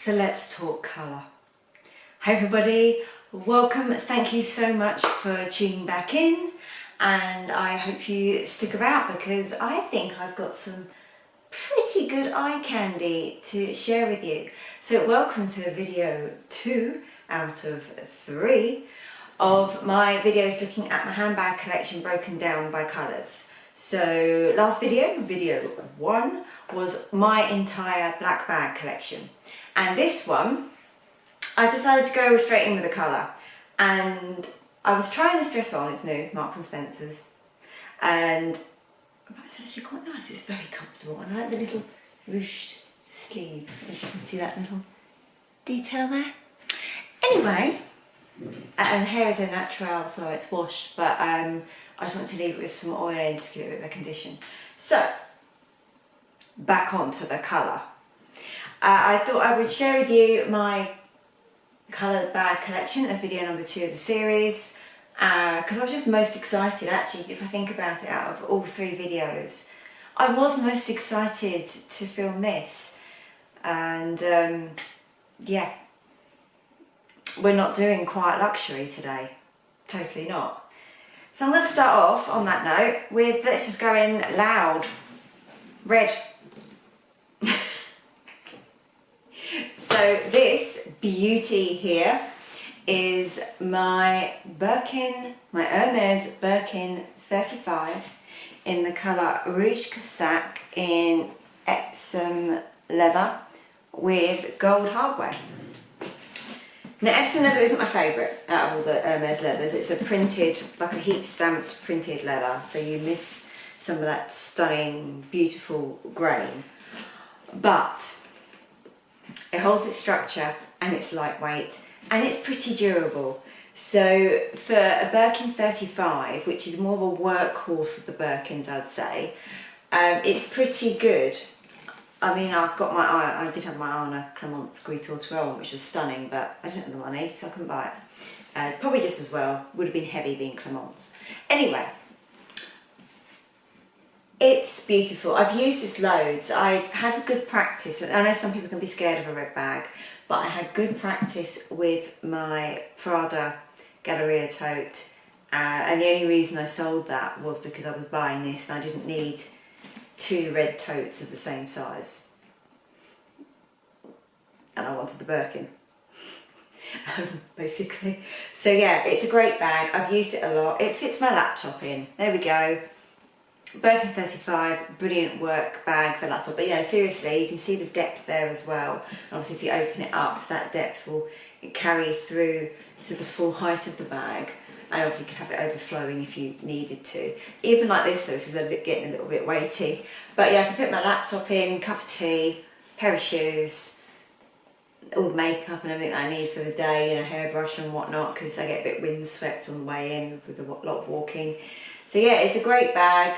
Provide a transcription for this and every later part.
So let's talk colour. Hi everybody, welcome. Thank you so much for tuning back in, and I hope you stick about because I think I've got some pretty good eye candy to share with you. So welcome to video 2 out of 3 of my videos looking at my handbag collection broken down by colours. So last video, video 1, was my entire black bag collection. And this one, I decided to go straight in with the colour. And I was trying this dress on, it's new, Marks and Spencer's. And it's actually quite nice, it's very comfortable. And I like the little ruched sleeves. You can see that little detail there. Anyway, and hair is a natural, so it's washed, but I just want to leave it with some oil in just to give it a bit of a condition. So, back onto the colour. I thought I would share with you my coloured bag collection as video number 2 of the series, because I was just most excited, actually, if I think about it, out of all 3 videos. I was most excited to film this, and yeah, we're not doing quiet luxury today, totally not. So I'm going to start off on that note with, let's just go in loud, red. So this beauty here is my Birkin, my Hermes Birkin 35 in the colour Rouge Cassac in Epsom leather with gold hardware. Now Epsom leather isn't my favourite out of all the Hermes leathers. It's a printed, like a heat stamped printed leather, so you miss some of that stunning, beautiful grain. But it holds its structure and it's lightweight and it's pretty durable. So for a Birkin 35, which is more of a workhorse of the Birkins, I'd say, it's pretty good. I mean, I've got my eye, I did have my eye on a Clemence Gris Tourterelle, which was stunning, but I didn't have the money, so I couldn't buy it. Probably just as well, would have been heavy being Clemence. Anyway, it's beautiful. I've used this loads. I had good practice. I know some people can be scared of a red bag, but I had good practice with my Prada Galleria tote. And the only reason I sold that was because I was buying this and I didn't need 2 red totes of the same size. And I wanted the Birkin, basically. So yeah, it's a great bag. I've used it a lot. It fits my laptop in. There we go. Birkin 35, brilliant work bag for laptop. But yeah, seriously, you can see the depth there as well. Obviously, if you open it up, that depth will carry through to the full height of the bag. And obviously, you could have it overflowing if you needed to. Even like this, so this is getting a little bit weighty. But yeah, I can fit my laptop in, cup of tea, pair of shoes, all the makeup and everything that I need for the day, you know, hairbrush and whatnot, because I get a bit windswept on the way in with a lot of walking. So yeah, it's a great bag.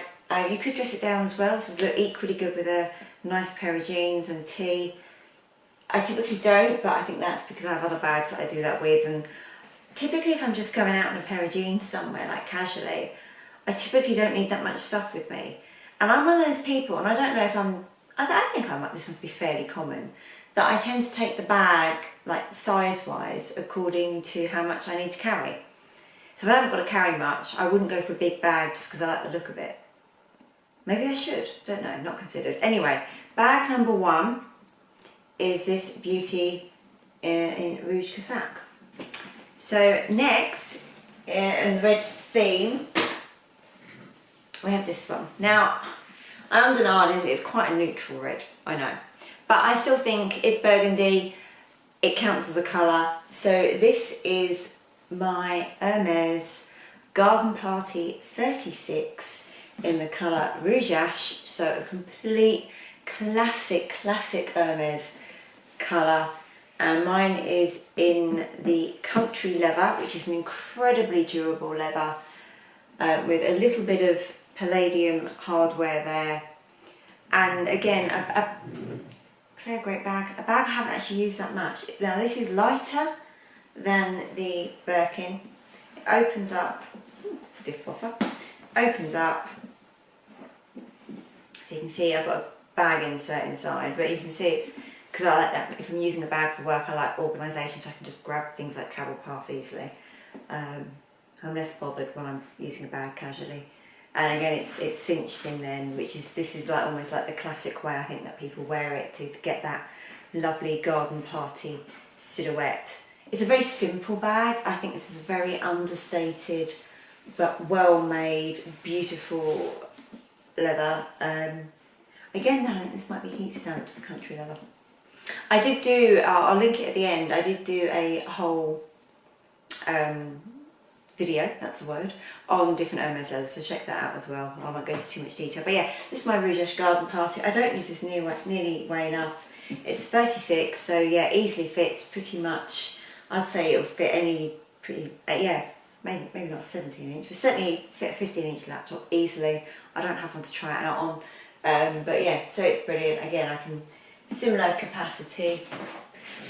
You could dress it down as well, so it would look equally good with a nice pair of jeans and tee. I typically don't, but I think that's because I have other bags that I do that with, and typically if I'm just going out in a pair of jeans somewhere, like casually, I typically don't need that much stuff with me. And I'm one of those people, and I don't know if I think this must be fairly common, that I tend to take the bag, like size-wise, according to how much I need to carry. So if I haven't got to carry much, I wouldn't go for a big bag just because I like the look of it. Maybe I should, don't know, not considered. Anyway, bag number 1 is this beauty in Rouge Cassac. So next, in the red theme, we have this one. Now, I'm denying it's quite a neutral red, I know. But I still think it's burgundy, it counts as a colour. So this is my Hermes Garden Party 36 in the colour Rougeache, so a complete classic Hermes colour. And mine is in the country leather, which is an incredibly durable leather with a little bit of palladium hardware there. And again, a great bag. A bag I haven't actually used that much. Now this is lighter than the Birkin. It opens up, stiff popper, opens up. So you can see I've got a bag insert inside, but you can see it's because I like that. If I'm using a bag for work, I like organisation, so I can just grab things like travel pass easily. I'm less bothered when I'm using a bag casually. And again, it's cinched in then, this is like almost like the classic way I think that people wear it, to get that lovely garden party silhouette. It's a very simple bag. I think this is a very understated but well made, beautiful leather. Again, I think this might be heat stamped to the country leather. I did do, I'll link it at the end, I did do a whole video, that's the word, on different Hermes leathers, so check that out as well. I won't go into too much detail, but yeah, this is my Rouge Garden Party. I don't use this nearly way enough. It's 36, so yeah, easily fits pretty much. I'd say it'll fit any yeah, maybe not 17 inch, but certainly fit a 15 inch laptop easily. I don't have one to try it out on, but yeah, so it's brilliant. Again, I can, similar capacity,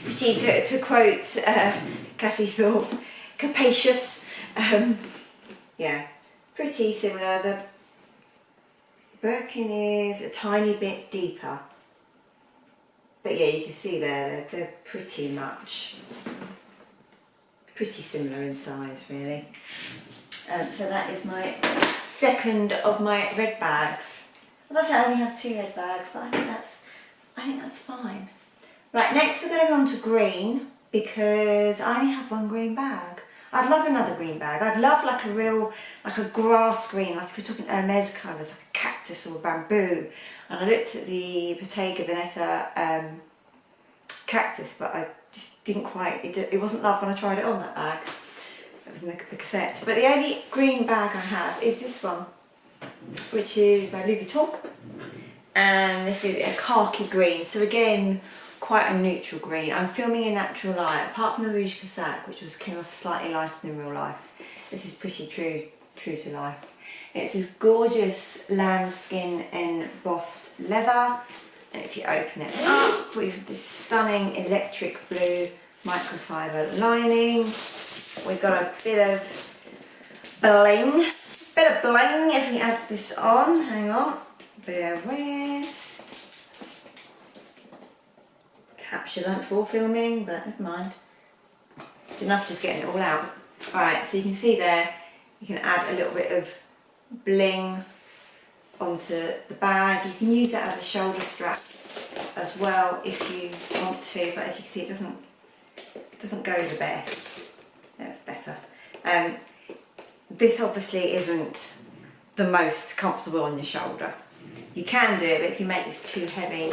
pretty, to quote Cassie Thorpe, capacious. Yeah, pretty similar. The Birkin is a tiny bit deeper, but yeah, you can see there they're pretty similar in size, really. So that is my second of my red bags. I must say I only have 2 red bags, but I think that's fine. Right, next we're going to go on to green, because I only have 1 green bag. I'd love another green bag. I'd love like a grass green, like if we're talking Hermes colours, like a cactus or bamboo. And I looked at the Bottega Veneta cactus, but I just didn't quite, it wasn't love when I tried it on that bag. It was in the cassette. But the only green bag I have is this one, which is by Louis Vuitton. And this is a khaki green. So again, quite a neutral green. I'm filming in natural light, apart from the Rouge Cassac, which came off slightly lighter than real life. This is pretty true to life. It's this gorgeous lambskin embossed leather, and if you open it up, with this stunning electric blue microfiber lining. We've got a bit of bling if we add this on. Hang on, bear with. Capture that for filming, but never mind. It's enough just getting it all out. Alright, so you can see there, you can add a little bit of bling onto the bag. You can use that as a shoulder strap as well if you want to, but as you can see, it doesn't go the best. That's better. This obviously isn't the most comfortable on your shoulder. You can do it, but if you make this too heavy,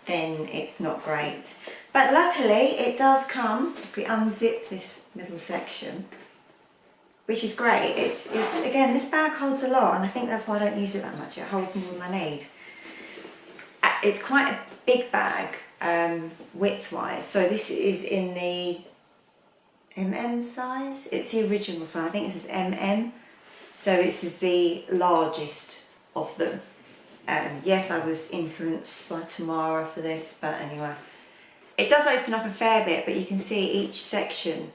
then it's not great. But luckily it does come, if we unzip this middle section, which is great. It's again, this bag holds a lot, and I think that's why I don't use it that much. It holds more than I need. It's quite a big bag, width-wise, so this is in the MM size. It's the original size, I think this is MM, so this is the largest of them. Yes, I was influenced by Tamara for this, but anyway. It does open up a fair bit, but you can see each section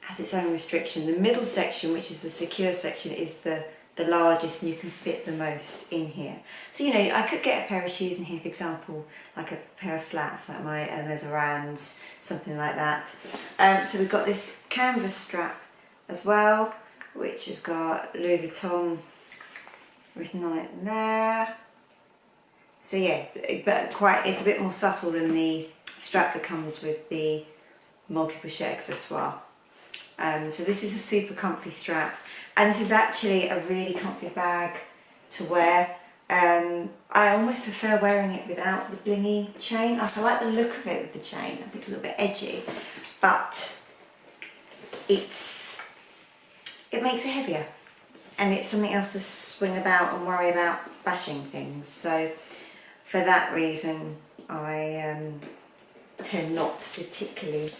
has its own restriction. The middle section, which is the secure section, is the largest, and you can fit the most in here. So, you know, I could get a pair of shoes in here, for example, like a pair of flats, like my Hermes Orans, something like that. So we've got this canvas strap as well, which has got Louis Vuitton written on it there. So yeah, but it's a bit more subtle than the strap that comes with the multi-pochette accessoire. So this is a super comfy strap, and this is actually a really comfy bag to wear. I almost prefer wearing it without the blingy chain. Like, I like the look of it with the chain. I think it's a little bit edgy, but it makes it heavier, and it's something else to swing about and worry about bashing things. So for that reason, I tend not to particularly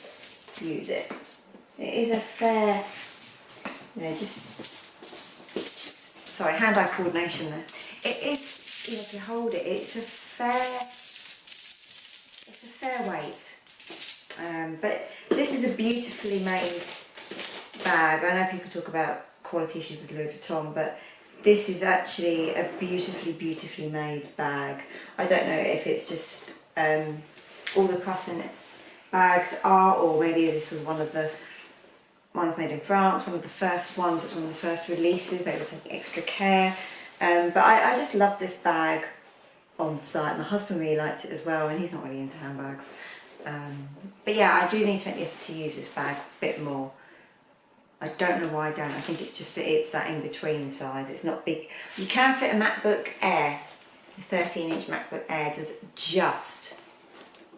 use it. It is a fair, you know, sorry, hand-eye coordination there. It is, you know, if you hold it, it's a fair weight. But this is a beautifully made bag. I know people talk about quality issues with Louis Vuitton, but this is actually a beautifully made bag. I don't know if it's just all the COUSSIN bags are, or maybe this was one of the ones made in France, one of the first ones, it's one of the first releases, maybe taking extra care. But I just love this bag on site. My husband really liked it as well, and he's not really into handbags. But yeah, I do need to make the effort to use this bag a bit more. I don't know why I don't. I think it's just it's that in between size. It's not big. You can fit a MacBook Air. The 13-inch MacBook Air does just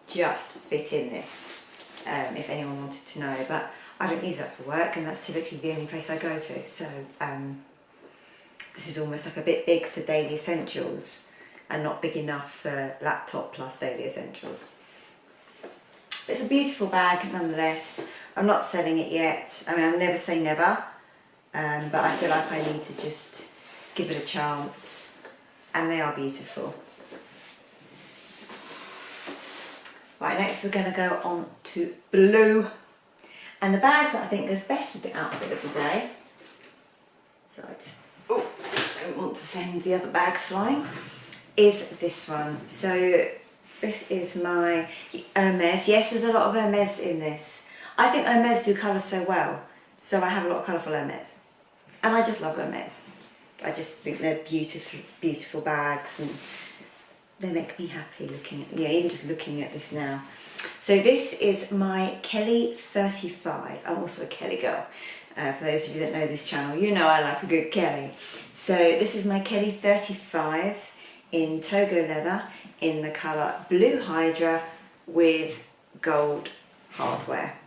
fit in this. If anyone wanted to know, but I don't use that for work, and that's typically the only place I go to. So this is almost like a bit big for daily essentials, and not big enough for laptop plus daily essentials. It's a beautiful bag nonetheless. I'm not selling it yet. I mean, I'll never say never, but I feel like I need to just give it a chance, and they are beautiful. Right, next we're going to go on to blue, and the bag that I think goes best with the outfit of the day, so I just don't want to send the other bags flying, is this one. So this is my Hermes. Yes, there's a lot of Hermes in this. I think Hermes do colour so well, so I have a lot of colourful Hermes. And I just love Hermes. I just think they're beautiful, beautiful bags, and they make me happy looking at, even just looking at this now. So this is my Kelly 35. I'm also a Kelly girl. For those of you that know this channel, you know I like a good Kelly. So this is my Kelly 35 in Togo leather in the colour Blue Hydra with gold hardware.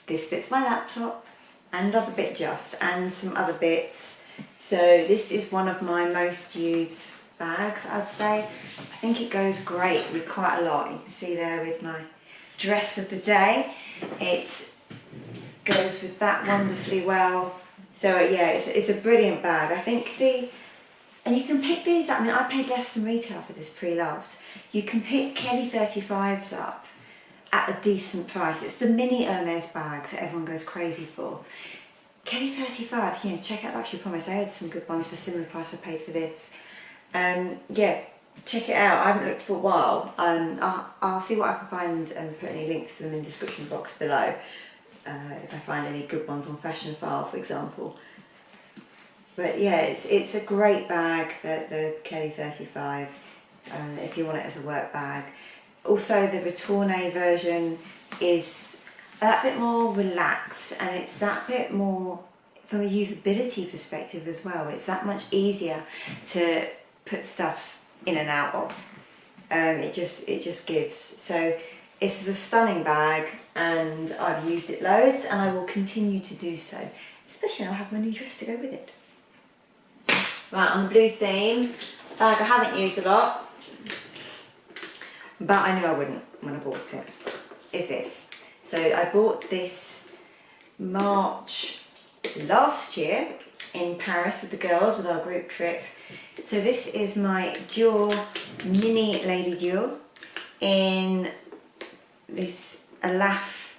This fits my laptop and other bit just, and some other bits. So this is one of my most used bags, I'd say. I think it goes great with quite a lot. You can see there with my dress of the day. It goes with that wonderfully well. So yeah, it's a brilliant bag. I think and you can pick these up. I mean, I paid less than retail for this pre-loved. You can pick Kelly 35s up at a decent price. It's the mini Hermes bags that everyone goes crazy for. Kelly 35s, check out Luxury Promise. I had some good ones for similar price I paid for this. Yeah, check it out. I haven't looked for a while. I'll see what I can find and put any links to them in the description box below. If I find any good ones on Fashion File, for example. But yeah, it's a great bag, the Kelly 35, if you want it as a work bag. Also, the Retourné version is that bit more relaxed, and it's that bit more from a usability perspective as well. It's that much easier to put stuff in and out of. It just gives. So this is a stunning bag, and I've used it loads, and I will continue to do so, especially when I have my new dress to go with it. Right, on the blue theme, bag I haven't used a lot, but I knew I wouldn't when I bought it, is this. So I bought this March last year in Paris with the girls, with our group trip. So this is my DIOR mini Lady DIOR in this Alaf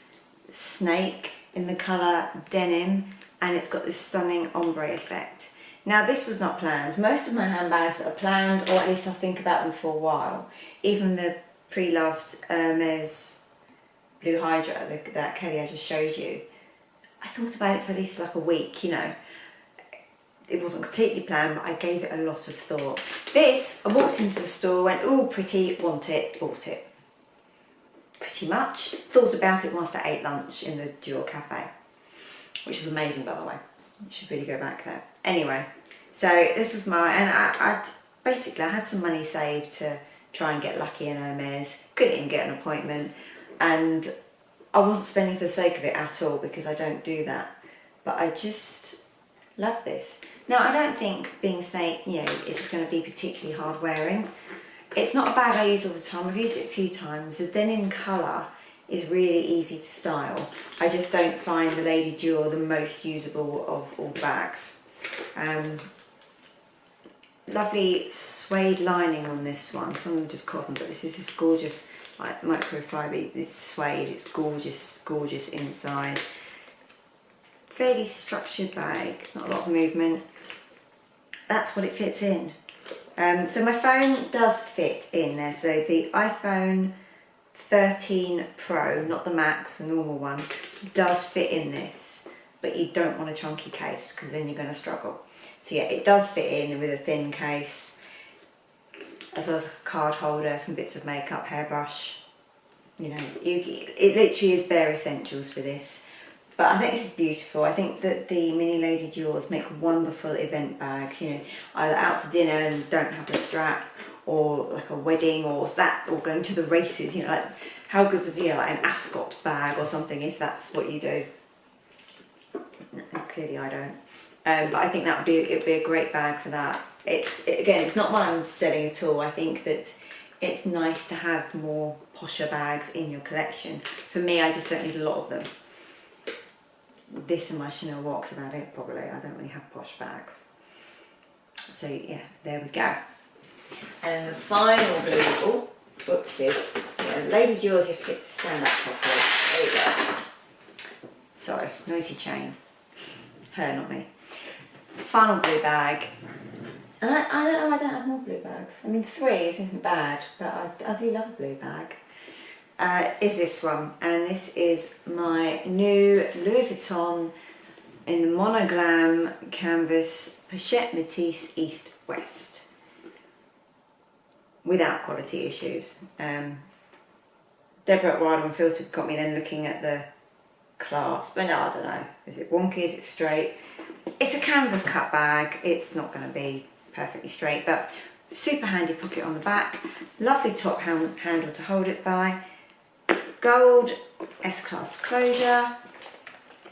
snake in the colour denim, and it's got this stunning ombre effect. Now this was not planned. Most of my handbags are planned, or at least I'll think about them for a while. Even the pre-loved Hermes Blue Hydra, that Kelly I just showed you, I thought about it for at least like a week, It wasn't completely planned, but I gave it a lot of thought. This, I walked into the store, went, ooh, pretty, want it, bought it. Pretty much. Thought about it whilst I ate lunch in the DIOR cafe, which is amazing, by the way. You should really go back there. Anyway, so this was and I basically had some money saved to try and get lucky in Hermes. Couldn't even get an appointment, and I wasn't spending for the sake of it at all, because I don't do that. But I just love this. Now, I don't think being snake, it's going to be particularly hard wearing. It's not a bag I use all the time. I've used it a few times. The denim colour is really easy to style. I just don't find the Lady DIOR the most usable of all the bags. Lovely suede lining on this one. Some of them just cotton, but this is this gorgeous like microfiber. It's suede. It's gorgeous, gorgeous inside. Fairly structured bag. Not a lot of movement. That's what it fits in. So my phone does fit in there. So the iPhone 13 Pro, not the Max, the normal one, does fit in this, but you don't want a chunky case because then you're going to struggle. So yeah, it does fit in with a thin case, as well as a card holder, some bits of makeup, hairbrush. You know, it literally is bare essentials for this. But I think this is beautiful. I think that the Mini Lady Diors make wonderful event bags, you know, either out to dinner and don't have the strap, or like a wedding, or that, or going to the races, you know, like how good was, you know, like an Ascot bag or something, if that's what you do. Clearly I don't. But I think that it'd be a great bag for that. Again, it's not what I'm selling at all. I think that it's nice to have more posher bags in your collection. For me, I just don't need a lot of them. This and my Chanel Walk's about it, probably. I don't really have posh bags. So yeah, there we go. And the final blue, oh, whoopsies. Yeah, Lady Diors, you have to get to stand up properly. There you go. Sorry, noisy chain. Her, not me. Final blue bag. And I don't know, I don't have more blue bags. I mean, 3 isn't bad, but I do love a blue bag. Is this one, and this is my new Louis Vuitton in the Monogram canvas Pochette Métis East West, without quality issues. Deborah at Wild Unfiltered got me then looking at the clasp, but no, I don't know, is it wonky, is it straight? It's a canvas cut bag, it's not going to be perfectly straight, but super handy pocket on the back, lovely top handle to hold it by, gold S-clasp closure,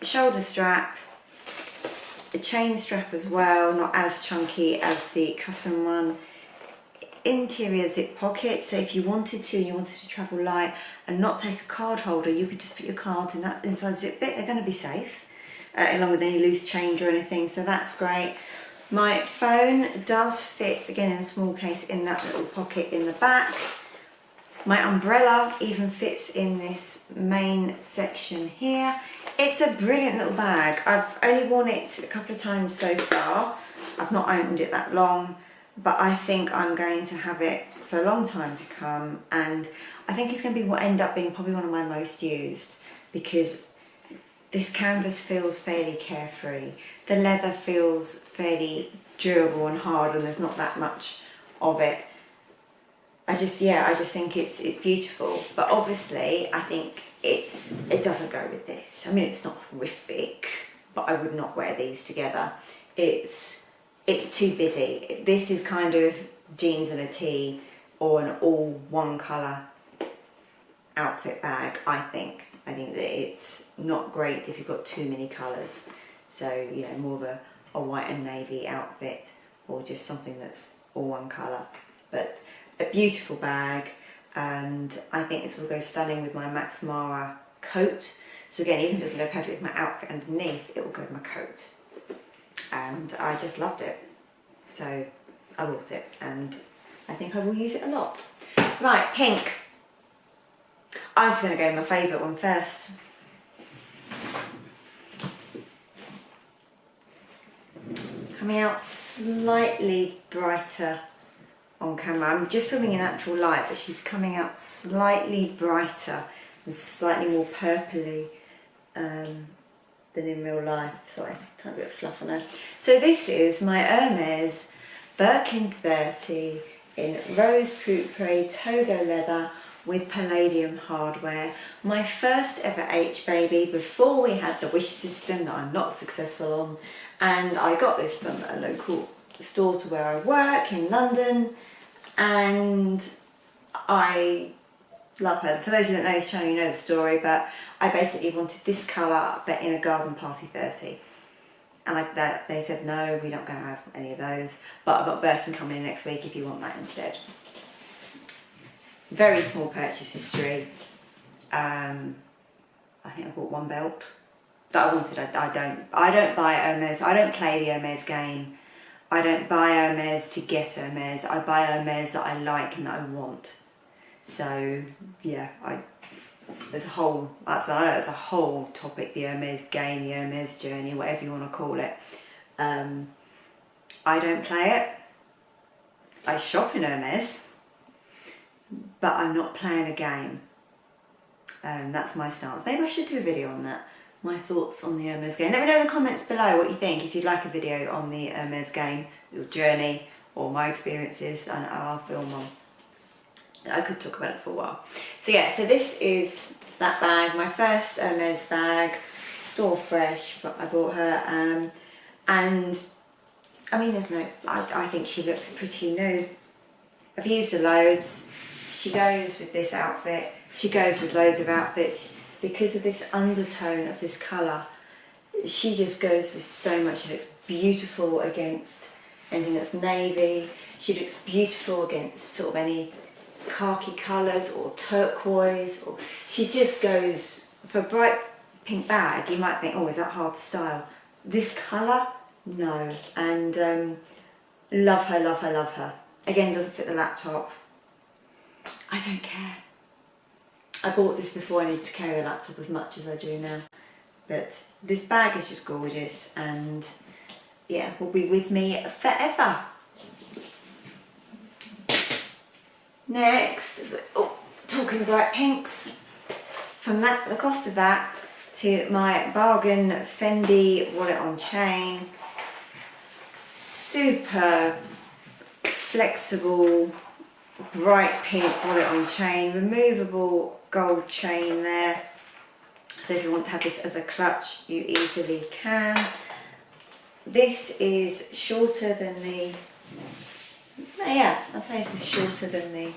shoulder strap, a chain strap as well, not as chunky as the COUSSIN one, interior zip pocket, so if you wanted to travel light and not take a card holder, you could just put your cards in that inside zip bit. They're going to be safe, along with any loose change or anything, so that's great. My phone does fit, again in a small case, in that little pocket in the back. My umbrella even fits in this main section here. It's a brilliant little bag. I've only worn it a couple of times so far. I've not opened it that long, but I think I'm going to have it for a long time to come, and I think it's going to be what end up being probably one of my most used, because this canvas feels fairly carefree. The leather feels fairly durable and hard, and there's not that much of it. I just think it's beautiful, but obviously I think it doesn't go with this. I mean, it's not horrific, but I would not wear these together. It's too busy. This is kind of jeans and a tee, or an all one colour outfit bag, I think. I think that it's not great if you've got too many colours. So, you know, more of a white and navy outfit, or just something that's all one colour. But a beautiful bag, and I think this will go stunning with my Max Mara coat. So again, even if it doesn't go perfectly with my outfit underneath, it will go with my coat. And I just loved it. So I bought it, and I think I will use it a lot. Right, pink. I'm just going to go with my favourite one first. Coming out slightly brighter on camera. I'm just filming in natural light, but she's coming out slightly brighter and slightly more purpley than in real life. Sorry, tiny bit of fluff on her. So this is my Hermes Birkin 30 in Rose Pourpre Togo leather with palladium hardware. My first ever H baby before we had the wish system that I'm not successful on, and I got this from a local store to where I work in London, and I love her. For those who don't know this channel, you know the story, but I basically wanted this colour but in a garden party 30, and they said no, we're not going to have any of those, but I've got Birkin coming in next week if you want that instead. Very small purchase history. I think I bought one belt that I wanted. I don't buy Hermes. I don't play the Hermes game. I don't buy Hermes to get Hermes. I buy Hermes that I like and that I want. So yeah, there's a whole topic, the Hermes game, the Hermes journey, whatever you want to call it. I don't play it. I shop in Hermes, but I'm not playing a game. That's my stance. Maybe I should do a video on that. My thoughts on the Hermes game. Let me know in the comments below what you think. If you'd like a video on the Hermes game, your journey, or my experiences, and I'll film one. I could talk about it for a while. So yeah, so this is that bag, my first Hermes bag, store fresh. I bought her, and I mean, there's no. I think she looks pretty new. I've used her loads. She goes with this outfit. She goes with loads of outfits. Because of this undertone of this colour, she just goes with so much. She looks beautiful against anything that's navy. She looks beautiful against sort of any khaki colours or turquoise. Or she just goes, for a bright pink bag, you might think, oh, is that hard to style? This colour, no. And love her, love her, love her. Again, doesn't fit the laptop. I don't care. I bought this before I needed to carry the laptop as much as I do now. But this bag is just gorgeous, and yeah, will be with me forever. Next, oh, talking bright pinks. From that, the cost of that to my bargain Fendi wallet on chain. Super flexible, bright pink wallet on chain, removable gold chain there, so if you want to have this as a clutch you easily can. This is shorter than the, yeah, I'd say this is shorter than the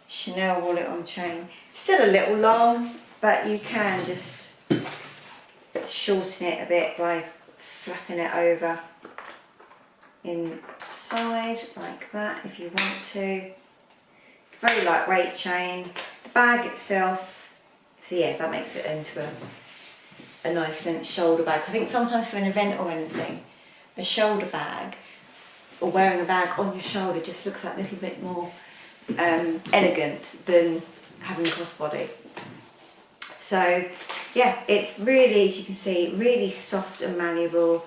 Chanel wallet on chain. Still a little long, but you can just shorten it a bit by flapping it over inside like that if you want to. Very lightweight chain. The bag itself, so yeah, that makes it into a nice length shoulder bag. I think sometimes for an event or anything, a shoulder bag or wearing a bag on your shoulder just looks like a little bit more elegant than having a crossbody. So yeah, it's really, as you can see, really soft and malleable,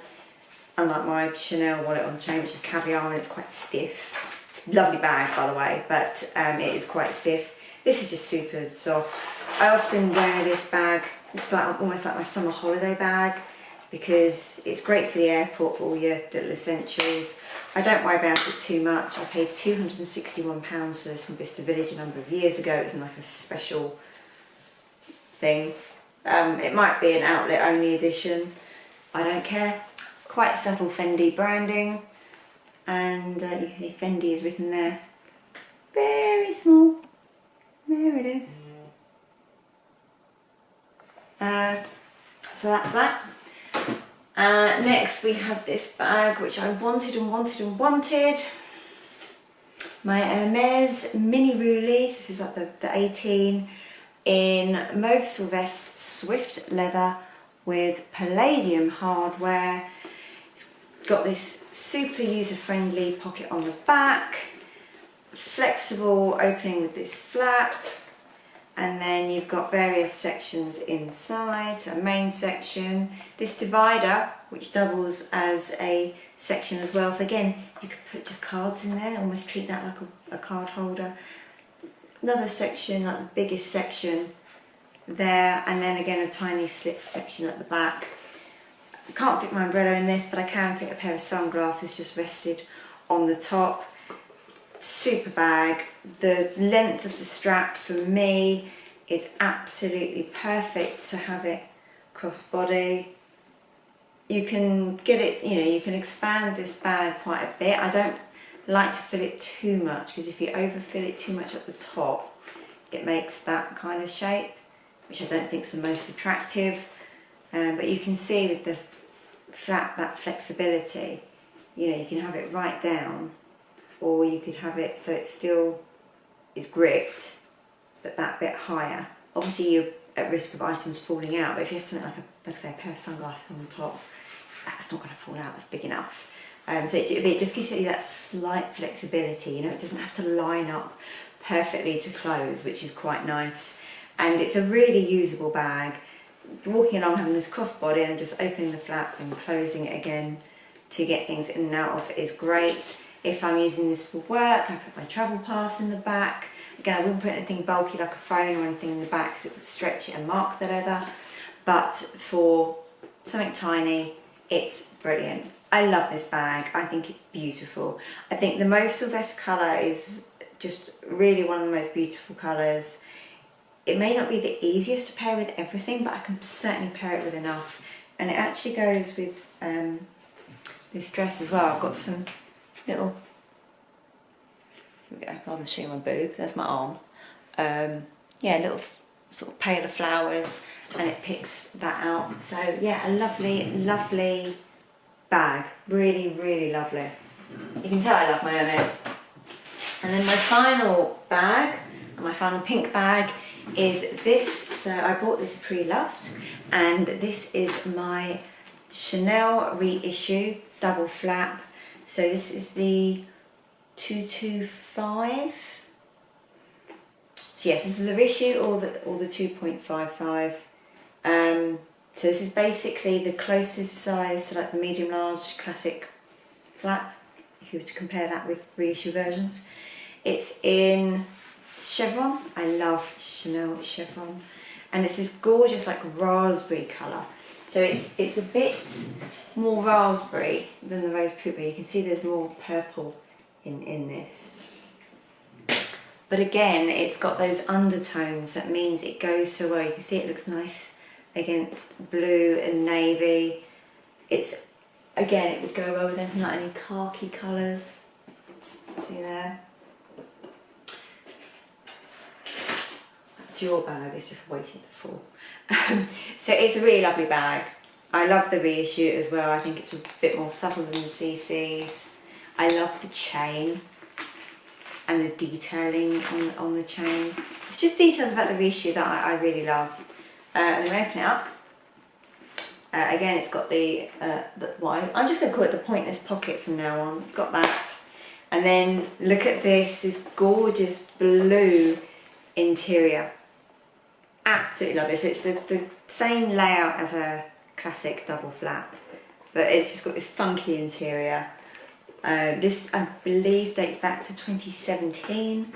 unlike my Chanel wallet on chain, which is caviar and it's quite stiff. Lovely bag, by the way, but it is quite stiff. This is just super soft. I often wear this bag. It's like almost like my summer holiday bag because it's great for the airport for all your little essentials. I don't worry about it too much. I paid £261 for this from Vista Village a number of years ago. It was like a special thing. It might be an outlet only edition. I don't care. Quite subtle Fendi branding. And you can see Fendi is written there, very small. There it is. So that's that. Next we have this bag which I wanted and wanted and wanted. My Hermes Mini Roulis. This is like the 18 in Mauve Sylvestre Swift leather with palladium hardware. It's got this super user-friendly pocket on the back, flexible opening with this flap, and then you've got various sections inside. So a main section, this divider which doubles as a section as well, so again you could put just cards in there, almost treat that like a card holder. Another section, like the biggest section there, and then again a tiny slip section at the back. I can't fit my umbrella in this, but I can fit a pair of sunglasses just rested on the top. Super bag. The length of the strap for me is absolutely perfect to have it crossbody. You can get it, you know, you can expand this bag quite a bit. I don't like to fill it too much because if you overfill it too much at the top, it makes that kind of shape, which I don't think is the most attractive. But you can see with the flap, that flexibility, you know, you can have it right down, or you could have it so it still is gripped, but that bit higher. Obviously you're at risk of items falling out, but if you have something like I say, a pair of sunglasses on the top, that's not going to fall out, it's big enough. So it just gives you that slight flexibility, you know, it doesn't have to line up perfectly to close, which is quite nice. And it's a really usable bag. Walking along having this crossbody and then just opening the flap and closing it again to get things in and out of it is great. If I'm using this for work, I put my travel pass in the back. Again, I wouldn't put anything bulky like a phone or anything in the back because it would stretch it and mark the leather. But for something tiny, it's brilliant. I love this bag. I think it's beautiful. I think the mauve Sylvester colour is just really one of the most beautiful colours. It may not be the easiest to pair with everything, but I can certainly pair it with enough. And it actually goes with this dress as well. I've got some little, here we go, rather than show you my boob, there's my arm. Yeah, little sort of paler flowers, and it picks that out. So yeah, a lovely, lovely bag. Really, really lovely. You can tell I love my Hermes. And then my final bag, my final pink bag, is this. So I bought this pre-loved, and this is my Chanel reissue double flap. So this is the 225. So yes, this is a reissue or the 2.55. So this is basically the closest size to like the medium large classic flap, if you were to compare that with reissue versions. It's in chevron. I love Chanel chevron, and it's this gorgeous like raspberry colour. So it's a bit more raspberry than the rose pourpre. You can see there's more purple in this. But again, it's got those undertones. That means it goes so well. You can see it looks nice against blue and navy. It's, again, it would go well with anything like any khaki colours. See there? That DIOR bag is just waiting to fall. So it's a really lovely bag. I love the reissue as well. I think it's a bit more subtle than the CC's. I love the chain and the detailing on the chain. It's just details about the reissue that I really love. And then we open it up. Again, it's got I'm just going to call it the pointless pocket from now on. It's got that. And then look at this gorgeous blue interior. Absolutely love it. So it's the same layout as a classic double flap, but it's just got this funky interior. This, I believe, dates back to 2017,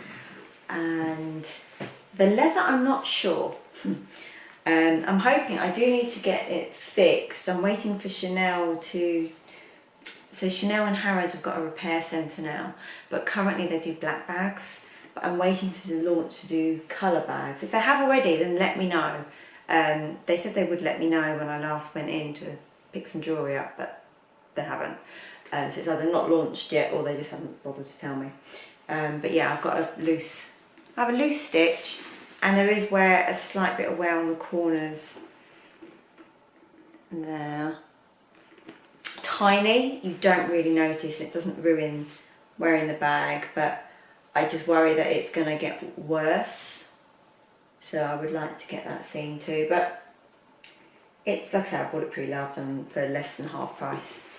and the leather I'm not sure. I'm hoping, I do need to get it fixed. I'm waiting for Chanel to, so Chanel and Harrods have got a repair centre now, but currently they do black bags, but I'm waiting for the launch to do colour bags. If they have already, then let me know. They said they would let me know when I last went in to pick some jewellery up, but they haven't. So it's either not launched yet or they just haven't bothered to tell me. But yeah, I've got I have a loose stitch, and there is a slight bit of wear on the corners there. Tiny, you don't really notice, it doesn't ruin wearing the bag, but I just worry that it's going to get worse. So I would like to get that seen too, but it's, like I said, I bought it pre-loved and for less than half price,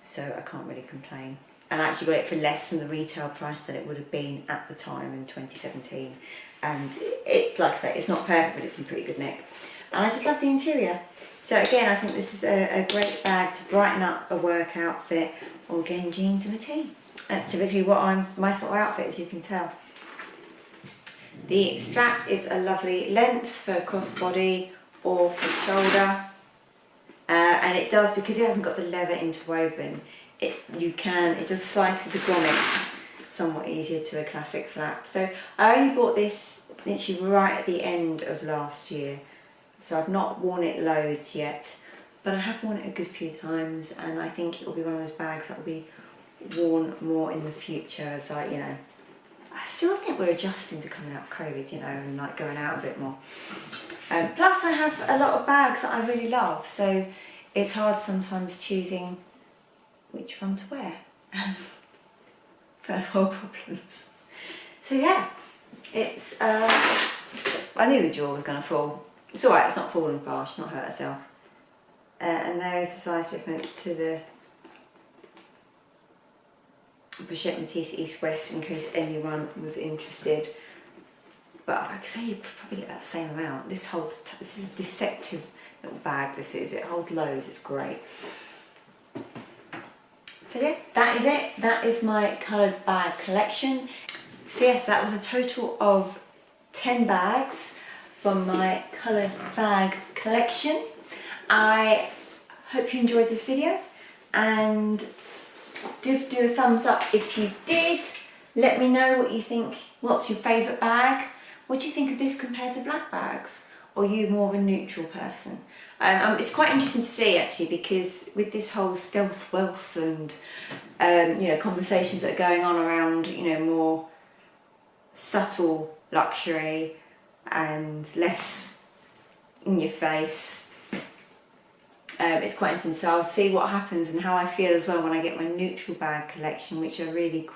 so I can't really complain. And I actually got it for less than the retail price that it would have been at the time in 2017. And it's, like I say, it's not perfect, but it's in pretty good nick. And I just love the interior. So again, I think this is a great bag to brighten up a work outfit or again jeans and a tee. That's typically what my sort of outfit, as you can tell. The strap is a lovely length for crossbody or for shoulder, and it does, because it hasn't got the leather interwoven, it does slide through the grommets somewhat easier to a classic flap. So I only bought this literally right at the end of last year, so I've not worn it loads yet, but I have worn it a good few times, and I think it will be one of those bags that will be worn more in the future as I still think we're adjusting to coming out of COVID, and like going out a bit more. Plus I have a lot of bags that I really love, so it's hard sometimes choosing which one to wear. First world problems. So yeah, it's, I knew the jaw was going to fall. It's alright, it's not fallen far, she's not hurt herself. And there is a size difference to the Pochette METIS East-West in case anyone was interested. But I could say you probably get that same amount. This is a deceptive little bag, this is. It holds loads, it's great. So yeah, that is it. That is my coloured bag collection. So yes, that was a total of 10 bags from my coloured bag collection. I hope you enjoyed this video, and do a thumbs up if you did. Let me know what you think. What's your favourite bag? What do you think of this compared to black bags? Or are you more of a neutral person? It's quite interesting to see actually, because with this whole stealth wealth and you know, conversations that are going on around, you know, more subtle luxury and less in your face. It's quite interesting, so I'll see what happens and how I feel as well when I get my neutral bag collection, which are really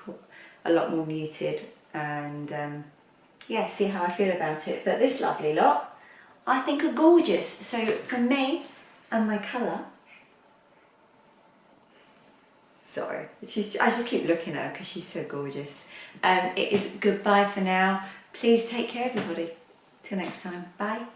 a lot more muted, and yeah, see how I feel about it. But this lovely lot I think are gorgeous. So from me and my colour, sorry, I just keep looking at her because she's so gorgeous. It is goodbye for now. Please take care everybody. Till next time, bye.